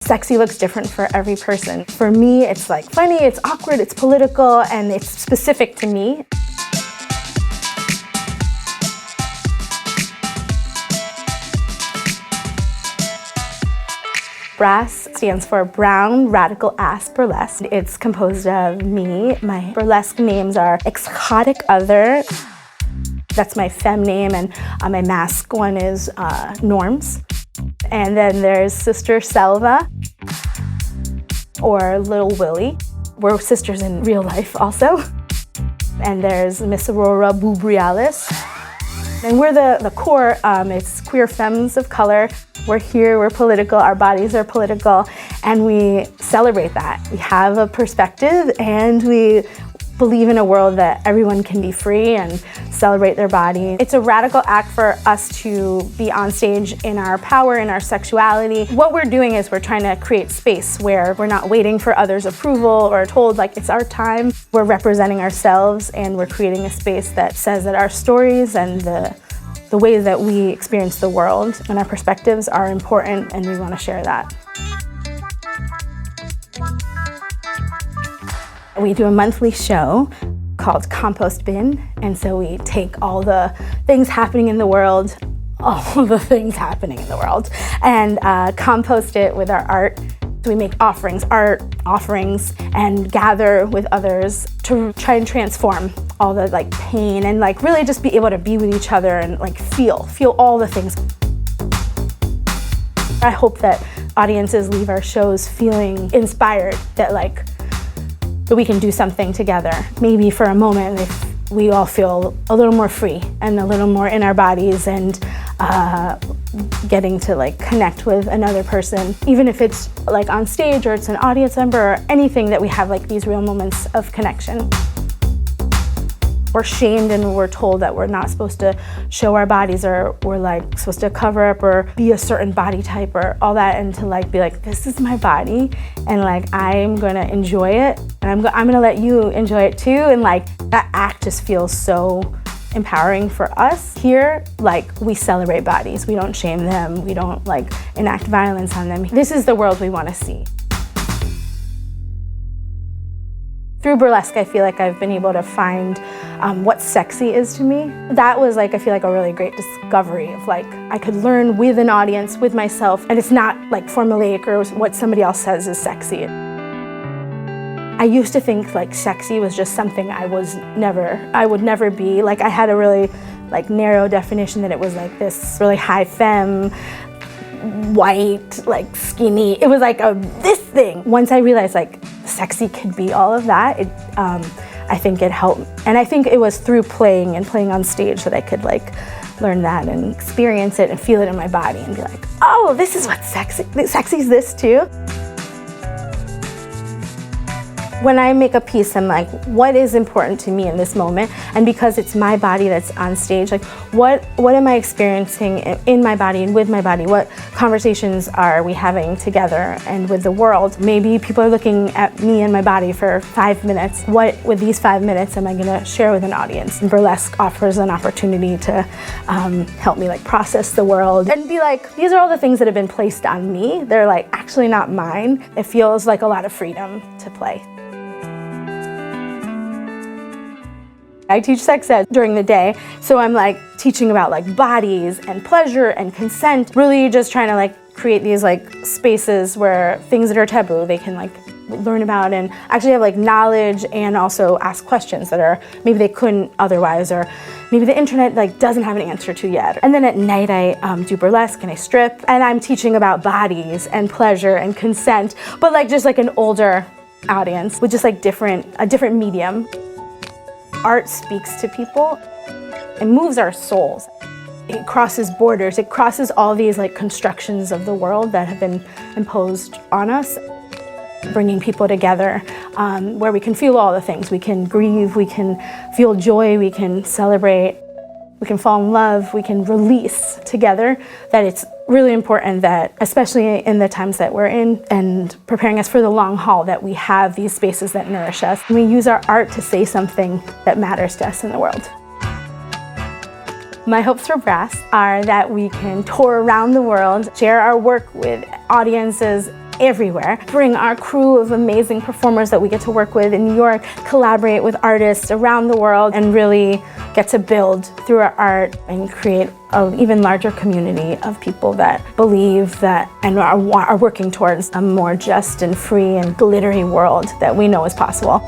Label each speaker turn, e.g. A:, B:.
A: Sexy looks different for every person. For me, it's like funny, it's awkward, it's political, and it's specific to me. bRass stands for Brown Radical Ass Burlesque. It's composed of me. My burlesque names are Exhotic Other. That's my femme name, and my masc one is Norms. And then there's Sister Selva, or Little Willie. We're sisters in real life also. And there's Miss Aurora Borealis. And we're the core, it's queer femmes of color. We're here, we're political, our bodies are political, and we celebrate that. We have a perspective, and we believe in a world that everyone can be free and celebrate their body. It's a radical act for us to be on stage in our power, in our sexuality. What we're doing is we're trying to create space where we're not waiting for others' approval or told like it's our time. We're representing ourselves, and we're creating a space that says that our stories and the way that we experience the world and our perspectives are important, and we want to share that. We do a monthly show called Compost Bin, and so we take all the things happening in the world, and compost it with our art. So we make art offerings, and gather with others to try and transform all the like pain and like really just be able to be with each other and like feel all the things. I hope that audiences leave our shows feeling inspired, that we can do something together. Maybe for a moment we all feel a little more free and a little more in our bodies, and getting to like connect with another person, even if it's like on stage or it's an audience member or anything, that we have like these real moments of connection. We're shamed and we're told that we're not supposed to show our bodies, or we're like supposed to cover up or be a certain body type or all that, and to like be like, this is my body, and like I'm gonna enjoy it, and I'm gonna let you enjoy it too. And like that act just feels so empowering for us. Here, like, we celebrate bodies. We don't shame them. We don't like enact violence on them. This is the world we want to see. Through burlesque, I feel like I've been able to find what sexy is to me. That was like, I feel like a really great discovery of like, I could learn with an audience, with myself, and it's not like formulaic or what somebody else says is sexy. I used to think like sexy was just something I would never be. Like I had a really like narrow definition that it was like this really high femme, white, like skinny. It was like this thing. Once I realized like sexy could be all of that, I think it helped. And I think it was through playing on stage that I could like learn that and experience it and feel it in my body and be like, oh, this is what sexy's this too. When I make a piece, I'm like, what is important to me in this moment? And because it's my body that's on stage, like what am I experiencing in my body and with my body? What conversations are we having together and with the world? Maybe people are looking at me and my body for 5 minutes. What with these 5 minutes am I gonna share with an audience? And burlesque offers an opportunity to help me like process the world and be like, these are all the things that have been placed on me. They're like actually not mine. It feels like a lot of freedom to play. I teach sex ed during the day, so I'm like teaching about like bodies and pleasure and consent, really just trying to like create these like spaces where things that are taboo they can like learn about and actually have like knowledge, and also ask questions that are maybe they couldn't otherwise, or maybe the internet like doesn't have an answer to yet. And then at night I do burlesque and I strip, and I'm teaching about bodies and pleasure and consent, but like just like an older audience with just like a different medium. Art speaks to people. It moves our souls. It crosses borders. It crosses all these like constructions of the world that have been imposed on us, bringing people together where we can feel all the things. We can grieve, we can feel joy, we can celebrate, we can fall in love, we can release together. That it's really important that, especially in the times that we're in and preparing us for the long haul, that we have these spaces that nourish us. And we use our art to say something that matters to us in the world. My hopes for bRass are that we can tour around the world, share our work with audiences everywhere, bring our crew of amazing performers that we get to work with in New York, collaborate with artists around the world, and really get to build through our art and create an even larger community of people that believe that and are working towards a more just and free and glittery world that we know is possible.